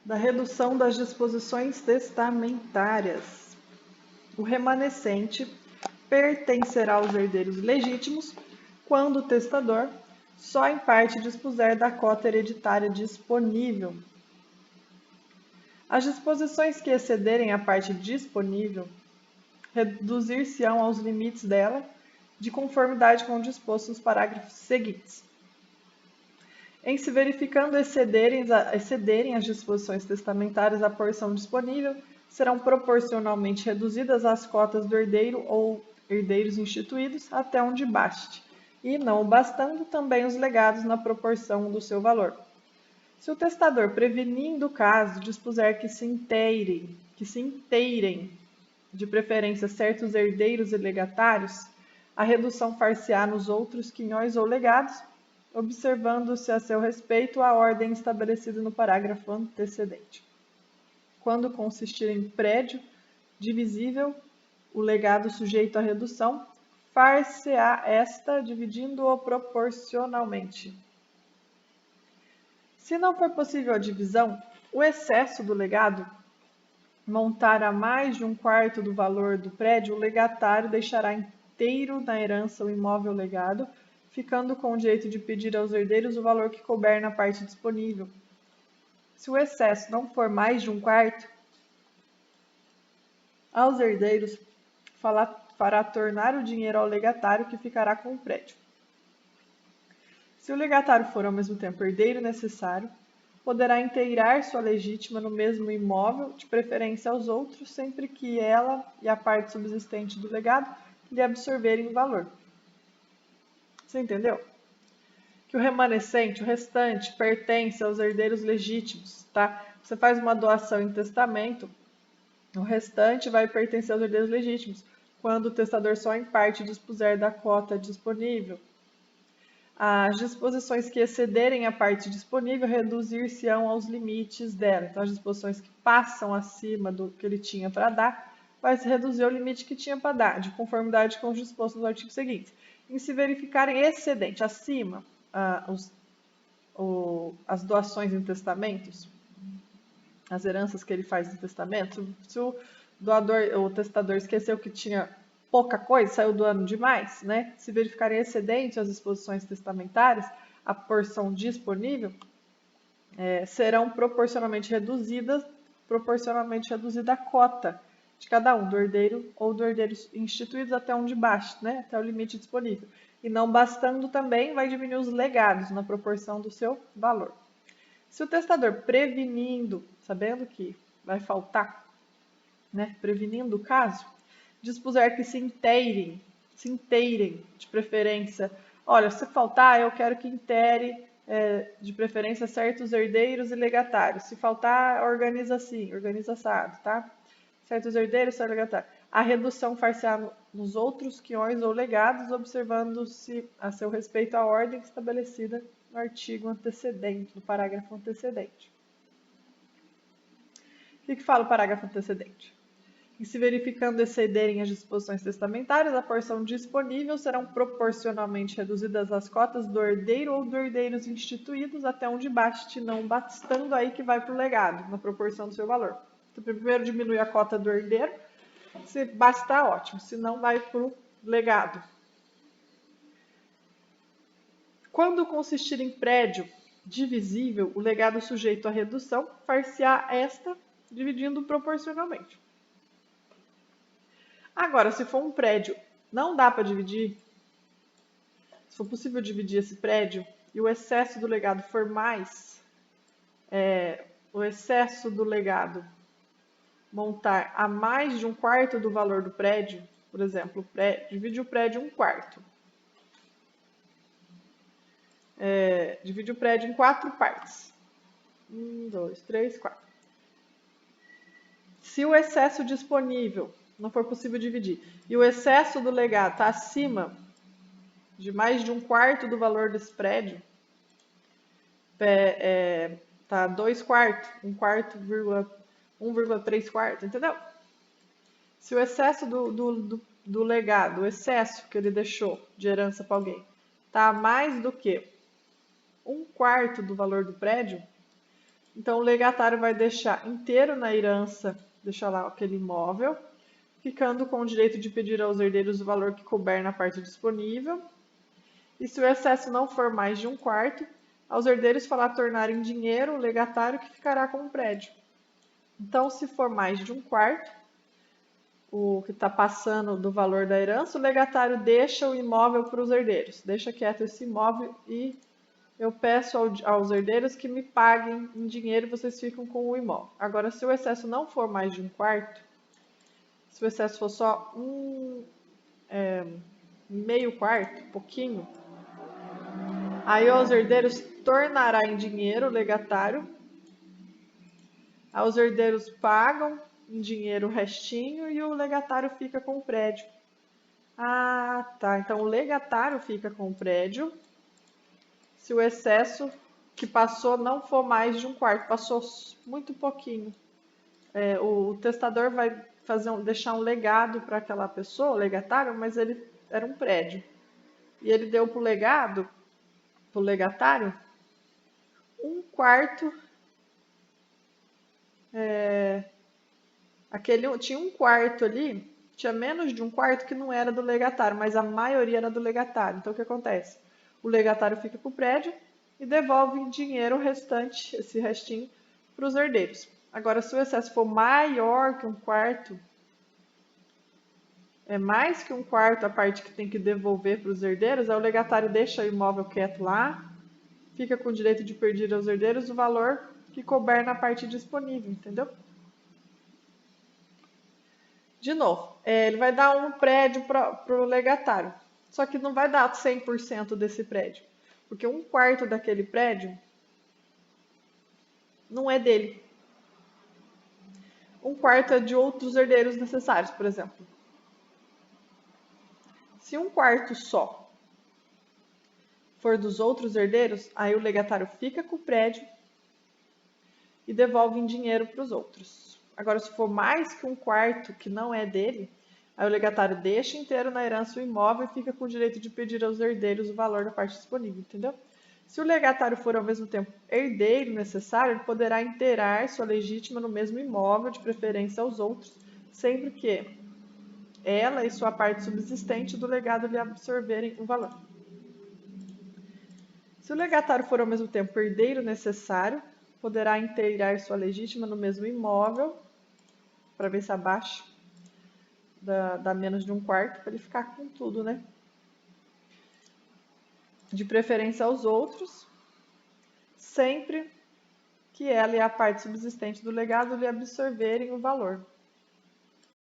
da redução das disposições testamentárias. O remanescente pertencerá aos herdeiros legítimos quando o testador só em parte dispuser da cota hereditária disponível. As disposições que excederem a parte disponível reduzir-se-ão aos limites dela, de conformidade com o disposto nos parágrafos seguintes. Em se verificando excederem as disposições testamentárias a porção disponível, serão proporcionalmente reduzidas as cotas do herdeiro ou herdeiros instituídos até onde baste, e, não bastando, também os legados na proporção do seu valor. Se o testador, prevenindo o caso, dispuser que se inteirem, de preferência certos herdeiros e legatários, a redução far-se-á nos outros quinhões ou legados, observando-se a seu respeito a ordem estabelecida no parágrafo antecedente. Quando consistir em prédio divisível, o legado sujeito à redução, far-se-á esta dividindo-o proporcionalmente. Se não for possível a divisão, o excesso do legado montar a mais de um quarto do valor do prédio, o legatário deixará inteiro na herança o imóvel legado, ficando com o direito de pedir aos herdeiros o valor que couber na parte disponível. Se o excesso não for mais de um quarto, aos herdeiros fará tornar o dinheiro ao legatário, que ficará com o prédio. Se o legatário for ao mesmo tempo herdeiro necessário, poderá inteirar sua legítima no mesmo imóvel, de preferência aos outros, sempre que ela e a parte subsistente do legado lhe absorverem o valor. Você entendeu? Que o remanescente, o restante, pertence aos herdeiros legítimos, tá? Você faz uma doação em testamento, o restante vai pertencer aos herdeiros legítimos, quando o testador só em parte dispuser da cota disponível. As disposições que excederem a parte disponível reduzir-se-ão aos limites dela. Então, as disposições que passam acima do que ele tinha para dar, vai se reduzir ao limite que tinha para dar, de conformidade com os dispostos nos artigos seguintes. Em se verificarem excedente acima as doações em testamentos, as heranças que ele faz em testamento, se o testador esqueceu que tinha pouca coisa, saiu doando demais, né? Se verificarem excedentes as disposições testamentárias, a porção disponível, serão proporcionalmente reduzida a cota de cada um, do herdeiro ou do herdeiro instituídos até onde baste, né? Até o limite disponível. E não bastando também, vai diminuir os legados na proporção do seu valor. Se o testador prevenindo, sabendo que vai faltar, né? Prevenindo o caso, dispuser que se inteirem, de preferência. Olha, se faltar, eu quero que intere, de preferência, certos herdeiros e legatários. Se faltar, organiza assim, organiza assado, tá? Certos herdeiros, certos legatários. A redução far-se-á nos outros quinhões ou legados, observando-se a seu respeito a ordem estabelecida no artigo antecedente, no parágrafo antecedente. O que fala o parágrafo antecedente? Em se verificando excederem as disposições testamentárias, a porção disponível serão proporcionalmente reduzidas as cotas do herdeiro ou dos herdeiros instituídos até onde baste, não bastando aí que vai para o legado, na proporção do seu valor. Então, primeiro diminui a cota do herdeiro, se bastar, ótimo, se não, vai para o legado. Quando consistir em prédio divisível, o legado sujeito à redução, far-se-á esta dividindo proporcionalmente. Agora, se for um prédio, não dá para dividir, se for possível dividir esse prédio e o excesso do legado for mais, o excesso do legado montar a mais de um quarto do valor do prédio, por exemplo, divide o prédio um quarto. Divide o prédio em 4 partes. 1, 2, 3, 4. Se o excesso disponível não for possível dividir e o excesso do legado está acima de mais de um quarto do valor desse prédio, tá 2 quartos, 1 quarto, 1,3 quartos, entendeu? Se o excesso do legado, o excesso que ele deixou de herança para alguém, tá mais do que 1 quarto do valor do prédio, Então, o legatário vai deixar inteiro na herança, deixar lá aquele imóvel, ficando com o direito de pedir aos herdeiros o valor que couber na parte disponível. E se o excesso não for mais de 1/4, aos herdeiros falar tornar em dinheiro o legatário que ficará com o prédio. Então, se for mais de 1/4, o que está passando do valor da herança, o legatário deixa o imóvel para os herdeiros. Deixa quieto esse imóvel e eu peço aos herdeiros que me paguem em dinheiro e vocês ficam com o imóvel. Agora, se o excesso não for mais de 1/4, se o excesso for só meio quarto, pouquinho, aí aos herdeiros tornará em dinheiro o legatário. Os herdeiros pagam em dinheiro o restinho e o legatário fica com o prédio. Ah, tá. Então o legatário fica com o prédio se o excesso que passou não for mais de 1/4, passou muito pouquinho. O testador vai deixar um legado para aquela pessoa, o legatário, mas ele era um prédio. E ele deu para o legatário, 1/4. Tinha 1/4 ali, tinha menos de 1/4 que não era do legatário, mas a maioria era do legatário. Então o que acontece? O legatário fica com o prédio e devolve em dinheiro o restante, esse restinho, para os herdeiros. Agora, se o excesso for maior que 1/4, é mais que 1/4 a parte que tem que devolver para os herdeiros, aí o legatário deixa o imóvel quieto lá, fica com o direito de pedir aos herdeiros o valor que couber na parte disponível, entendeu? De novo, ele vai dar um prédio para o legatário, só que não vai dar 100% desse prédio, porque 1/4 daquele prédio não é dele. 1/4 é de outros herdeiros necessários, por exemplo. Se 1/4 só for dos outros herdeiros, aí o legatário fica com o prédio e devolve em dinheiro para os outros. Agora, se for mais que 1/4 que não é dele, aí o legatário deixa inteiro na herança o imóvel e fica com o direito de pedir aos herdeiros o valor da parte disponível, entendeu? Se o legatário for ao mesmo tempo herdeiro necessário, ele poderá inteirar sua legítima no mesmo imóvel, de preferência aos outros, sempre que ela e sua parte subsistente do legado lhe absorverem o valor. Se o legatário for ao mesmo tempo herdeiro necessário, poderá inteirar sua legítima no mesmo imóvel, para ver se abaixo dá menos de 1/4, para ele ficar com tudo, né? De preferência aos outros, sempre que ela e a parte subsistente do legado lhe absorverem o valor.